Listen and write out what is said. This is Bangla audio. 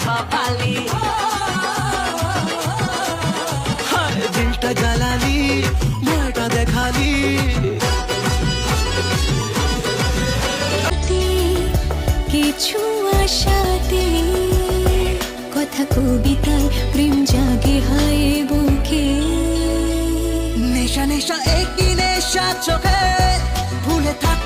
খাওয়ালি, দিলটা জ্বালালি, ভয়টা দেখালি। কিছু আশাতে কথা কবিতায় প্রেম জাগে হয় বুকে। নেশা নেশা একই নেশা চোখে ভুলে থাক